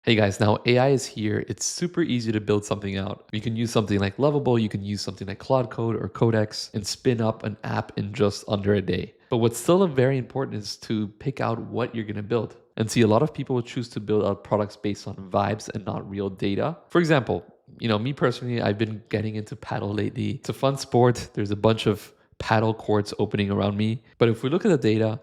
Hey guys, now AI is here. It's super easy to build something out. You can use something like Lovable, you can use something like Claude Code or Codex and spin up an app in just under a day. But what's still very important is to pick out what you're going to build. And see, a lot of people will choose to build out products based on vibes and not real data. For example, me personally, I've been getting into paddle lately. It's a fun sport. There's a bunch of paddle courts opening around me. But if we look at the data,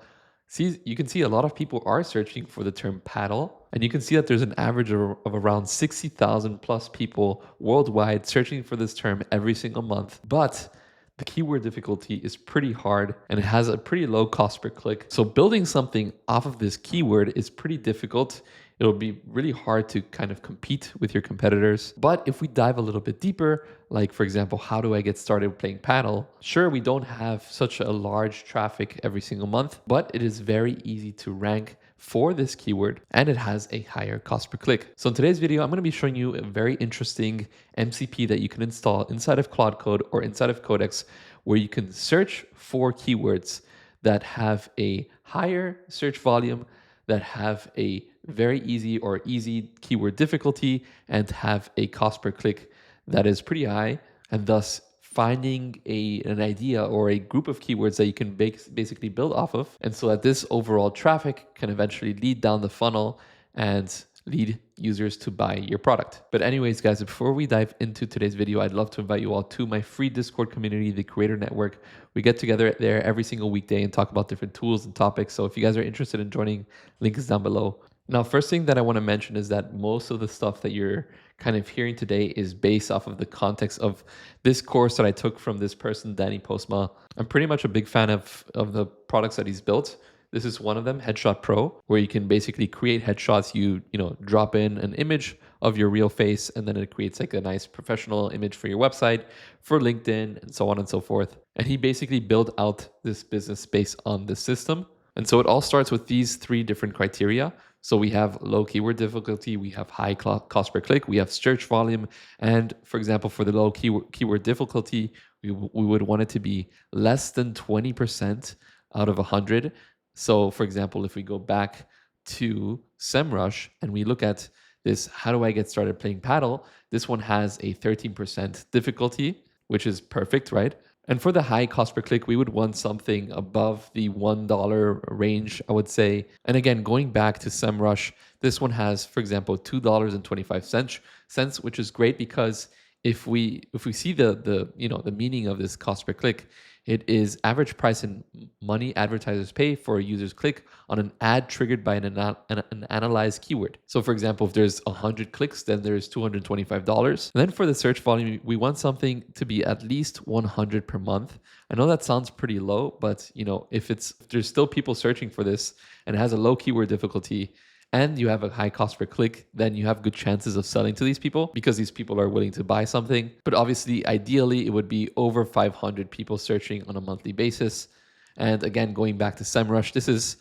you can see a lot of people are searching for the term paddle, and you can see that there's an average of around 60,000 plus people worldwide searching for this term every single month. But the keyword difficulty is pretty hard and it has a pretty low cost per click. So building something off of this keyword is pretty difficult. It'll be really hard to kind of compete with your competitors. But if we dive a little bit deeper, like for example, how do I get started playing paddle? Sure, we don't have such a large traffic every single month, but it is very easy to rank for this keyword and it has a higher cost per click. So in today's video, I'm going to be showing you a very interesting MCP that you can install inside of Claude Code or inside of Codex, where you can search for keywords that have a higher search volume, that have a very easy keyword difficulty, and have a cost per click that is pretty high, and thus finding an idea or a group of keywords that you can basically build off of. And so that this overall traffic can eventually lead down the funnel and lead users to buy your product. But anyways, guys, before we dive into today's video, I'd love to invite you all to my free Discord community, the Creator Network. We get together there every single weekday and talk about different tools and topics. So if you guys are interested in joining, link is down below. Now, first thing that I want to mention is that most of the stuff that you're kind of hearing today is based off of the context of this course that I took from this person, Danny Postma. I'm pretty much a big fan of the products that he's built. This is one of them, Headshot Pro, where you can basically create headshots. You drop in an image of your real face, and then it creates like a nice professional image for your website, for LinkedIn, and so on and so forth. And he basically built out this business based on this system. And so it all starts with these three different criteria. So we have low keyword difficulty, we have high cost per click, we have search volume. And for example, for the low keyword difficulty, we would want it to be less than 20% out of 100. So for example, if we go back to Semrush and we look at this, how do I get started playing paddle? This one has a 13% difficulty, which is perfect, right? And for the high cost per click, we would want something above the $1 range, I would say. And again, going back to Semrush, this one has, for example, $2.25, which is great because if we see the meaning of this cost per click, it is average price in money advertisers pay for a user's click on an ad triggered by an analyzed keyword. So for example, if there's 100 clicks, then there's $225. And then for the search volume, we want something to be at least 100 per month. I know that sounds pretty low, but if there's still people searching for this and it has a low keyword difficulty, and you have a high cost per click, then you have good chances of selling to these people because these people are willing to buy something. But obviously, ideally, it would be over 500 people searching on a monthly basis. And again, going back to Semrush, this is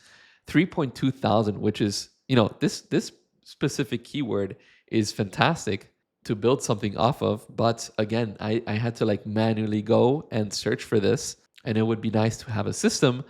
3.2 thousand, which is, this specific keyword is fantastic to build something off of. But again, I had to manually go and search for this. And it would be nice to have a system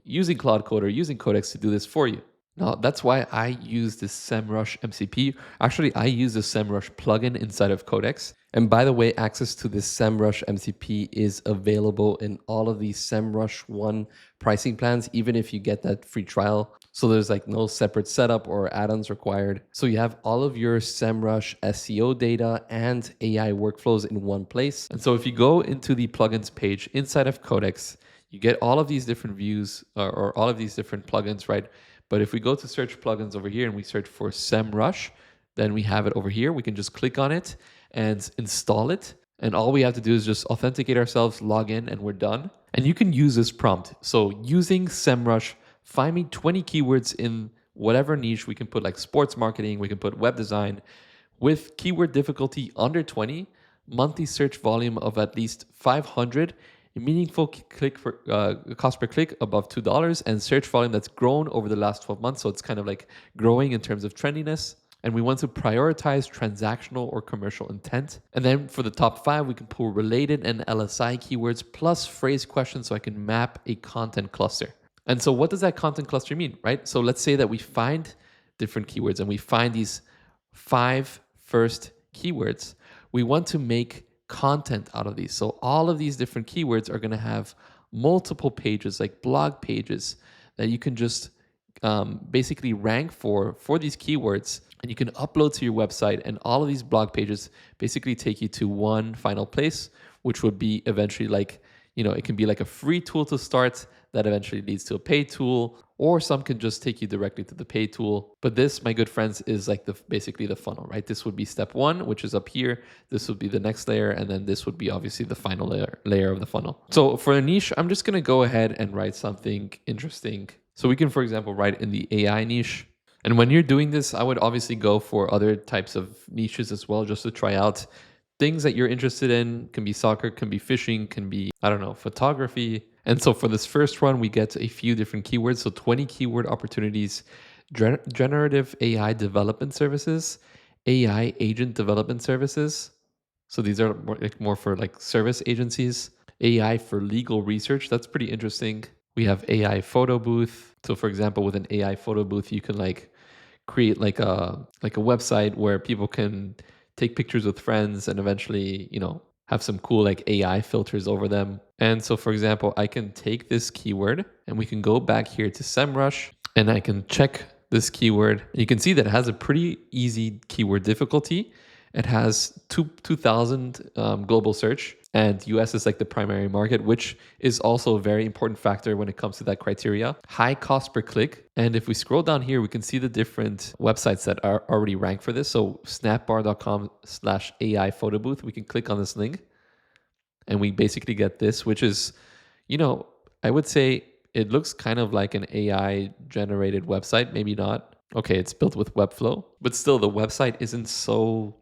using Claude Code or using Codex to do this for you. Now, that's why I use this Semrush MCP. Actually, I use the Semrush plugin inside of Codex. And by the way, access to this Semrush MCP is available in all of these Semrush One pricing plans, even if you get that free trial. So there's no separate setup or add-ons required. So you have all of your Semrush SEO data and AI workflows in one place. And so if you go into the plugins page inside of Codex, you get all of these different views or all of these different plugins, right? But if we go to search plugins over here and we search for Semrush, then we have it over here. We can just click on it and install it. And all we have to do is just authenticate ourselves, log in, and we're done. And you can use this prompt. So using Semrush, find me 20 keywords in whatever niche. We can put sports marketing, we can put web design with keyword difficulty under 20, monthly search volume of at least 500, a meaningful cost per click above $2, and search volume that's grown over the last 12 months. So it's kind of growing in terms of trendiness. And we want to prioritize transactional or commercial intent. And then for the top 5, we can pull related and LSI keywords plus phrase questions so I can map a content cluster. And so what does that content cluster mean, right? So let's say that we find different keywords and we find these 5 first keywords, we want to make content out of these. So all of these different keywords are going to have multiple pages, like blog pages, that you can just basically rank for these keywords, and you can upload to your website, and all of these blog pages basically take you to one final place, which would be eventually like, it can be like a free tool to start that eventually leads to a paid tool, or some can just take you directly to the paid tool. But this, my good friends, is like basically the funnel, right? This would be step 1, which is up here. This would be the next layer, and then this would be obviously the final layer of the funnel. So for a niche, I'm just gonna go ahead and write something interesting. So we can, for example, write in the AI niche. And when you're doing this, I would obviously go for other types of niches as well, just to try out things that you're interested in. Can be soccer, can be fishing, can be, I don't know, photography. And so for this first one, we get a few different keywords. So 20 keyword opportunities, generative AI development services, AI agent development services. So these are more for like service agencies. AI for legal research. That's pretty interesting. We have AI photo booth. So for example, with an AI photo booth, you can like create like a website where people can take pictures with friends and eventually, have some cool like AI filters over them. And so for example, I can take this keyword and we can go back here to Semrush and I can check this keyword. You can see that it has a pretty easy keyword difficulty. It has 2,000 global search, and US is like the primary market, which is also a very important factor when it comes to that criteria. High cost per click. And if we scroll down here, we can see the different websites that are already ranked for this. So snapbar.com/AI photo booth, we can click on this link and we basically get this, which is, I would say it looks kind of like an AI generated website, maybe not. Okay, it's built with Webflow, but still the website isn't so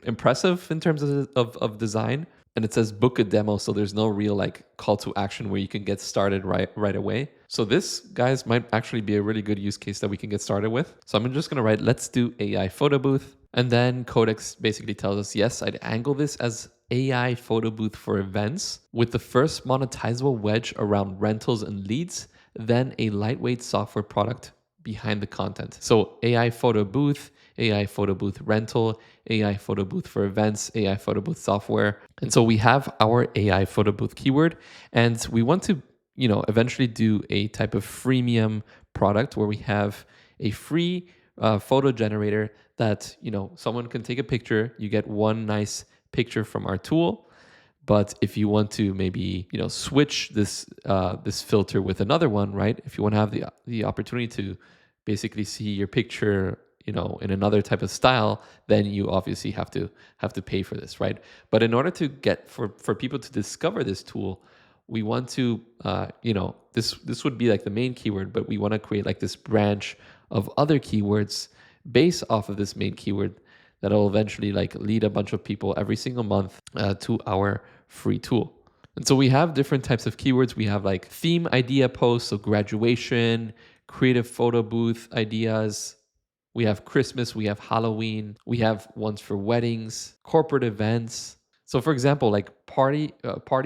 impressive in terms of design. And it says book a demo, so there's no real like call to action where you can get started right away. So this, guys, might actually be a really good use case that we can get started with. So I'm just gonna write, let's do AI photo booth. And then Codex basically tells us, yes, I'd angle this as AI photo booth for events with the first monetizable wedge around rentals and leads, then a lightweight software product behind the content. So AI photo booth rental, AI photo booth for events, AI photo booth software. And so we have our AI photo booth keyword, and we want to, eventually do a type of freemium product where we have a free photo generator that, someone can take a picture, you get one nice picture from our tool. But if you want to maybe, switch this filter with another one, right? If you want to have the opportunity to basically see your picture, in another type of style, then you obviously have to pay for this, right? But in order to get for people to discover this tool, we want to, this would be like the main keyword, but we want to create like this branch of other keywords based off of this main keyword that'll eventually like lead a bunch of people every single month to our free tool. And so we have different types of keywords. We have like theme idea posts, so graduation, creative photo booth ideas. We have Christmas, we have Halloween, we have ones for weddings, corporate events. So for example, like party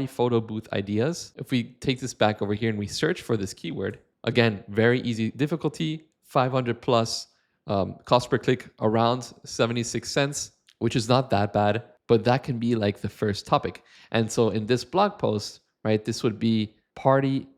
photo booth ideas. If we take this back over here and we search for this keyword, again, very easy difficulty, 500 plus, cost per click around 76 cents, which is not that bad, but that can be like the first topic. And so in this blog post, right, this would be party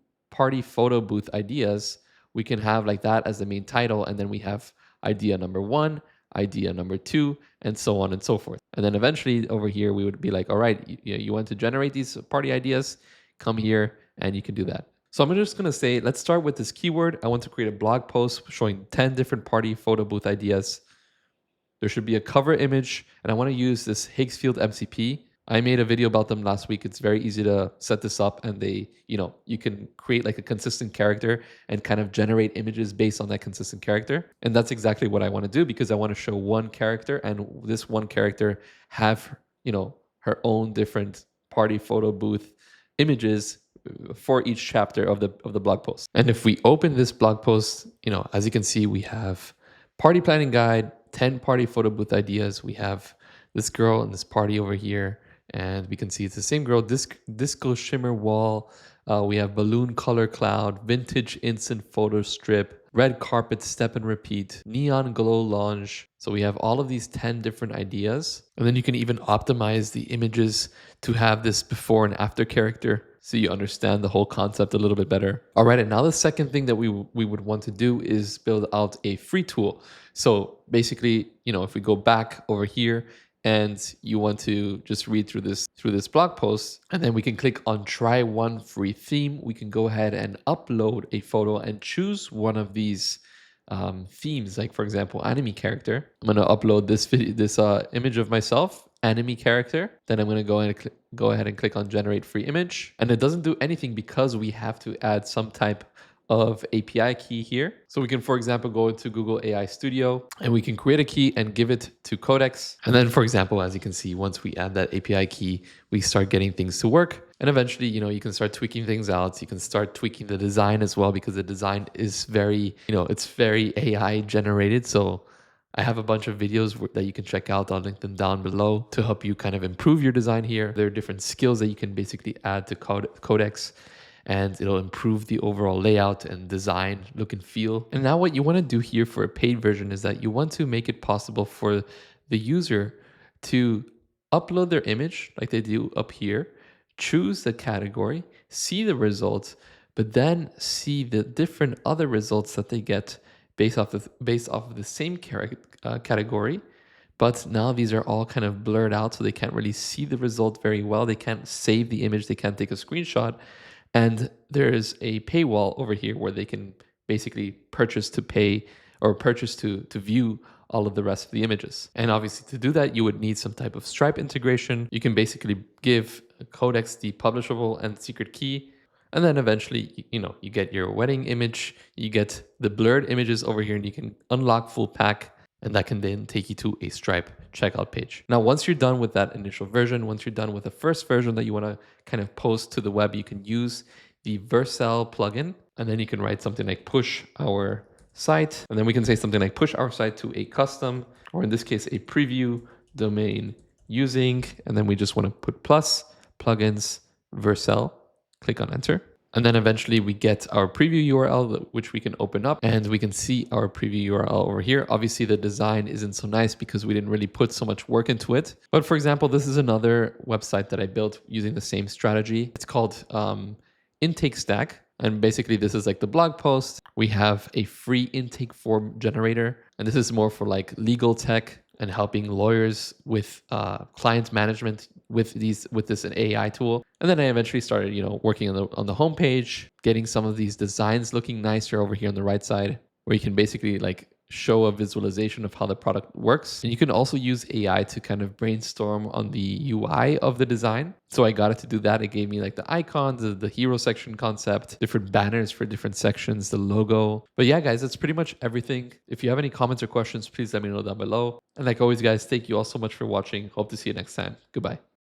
photo booth ideas. We can have like that as the main title, and then we have idea number 1, idea number 2, and so on and so forth. And then eventually over here, we would be like, all right, you want to generate these party ideas, come here and you can do that. So I'm just gonna say, let's start with this keyword. I want to create a blog post showing 10 different party photo booth ideas. There should be a cover image, and I wanna use this Higgsfield MCP. I made a video about them last week. It's very easy to set this up, and you can create like a consistent character and kind of generate images based on that consistent character. And that's exactly what I want to do, because I want to show one character, and this one character have, her own different party photo booth images for each chapter of the blog post. And if we open this blog post, as you can see, we have party planning guide, 10 party photo booth ideas. We have this girl and this party over here. And we can see it's the same girl, disco shimmer wall. We have balloon color cloud, vintage instant photo strip, red carpet, step and repeat, neon glow launch. So we have all of these 10 different ideas. And then you can even optimize the images to have this before and after character, so you understand the whole concept a little bit better. All right, and now the second thing that we would want to do is build out a free tool. So basically, if we go back over here and you want to just read through this blog post, and then we can click on try one free theme, we can go ahead and upload a photo and choose one of these themes, like for example, anime character. I'm going to upload this image of myself, anime character. Then I'm going to go ahead and click on generate free image. And it doesn't do anything because we have to add some type of API key here. So we can, for example, go into Google AI Studio and we can create a key and give it to Codex. And then, for example, as you can see, once we add that API key, we start getting things to work. And eventually, you can start tweaking things out. You can start tweaking the design as well, because the design is very, it's very AI generated. So I have a bunch of videos that you can check out. I'll link them down below to help you kind of improve your design here. There are different skills that you can basically add to Codex, and it'll improve the overall layout and design, look and feel. And now what you want to do here for a paid version is that you want to make it possible for the user to upload their image like they do up here, choose the category, see the results, but then see the different other results that they get based off of the same category. But now these are all kind of blurred out, so they can't really see the result very well. They can't save the image, they can't take a screenshot. And there's a paywall over here where they can basically purchase to pay, or purchase to view all of the rest of the images. And obviously to do that, you would need some type of Stripe integration. You can basically give Codex the publishable and secret key. And then eventually, you get your wedding image, you get the blurred images over here, and you can unlock full pack. And that can then take you to a Stripe checkout page. Now, once you're done with that initial version, once you're done with the first version that you want to kind of post to the web, you can use the Vercel plugin, and then you can write something like push our site. And then we can say something like push our site to a custom, or in this case, a preview domain using, and then we just want to put plus plugins Vercel, click on enter. And then eventually we get our preview URL, which we can open up, and we can see our preview URL over here. Obviously the design isn't so nice because we didn't really put so much work into it. But for example, this is another website that I built using the same strategy. It's called Intake Stack. And basically this is like the blog post. We have a free intake form generator, and this is more for like legal tech and helping lawyers with client management with this AI tool. And then I eventually started, working on the homepage, getting some of these designs looking nicer over here on the right side, where you can basically like show a visualization of how the product works. And you can also use AI to kind of brainstorm on the UI of the design. So I got it to do that. It gave me like the icons, the hero section concept, different banners for different sections, the logo. But yeah, guys, that's pretty much everything. If you have any comments or questions, please let me know down below. And like always, guys, thank you all so much for watching. Hope to see you next time. Goodbye.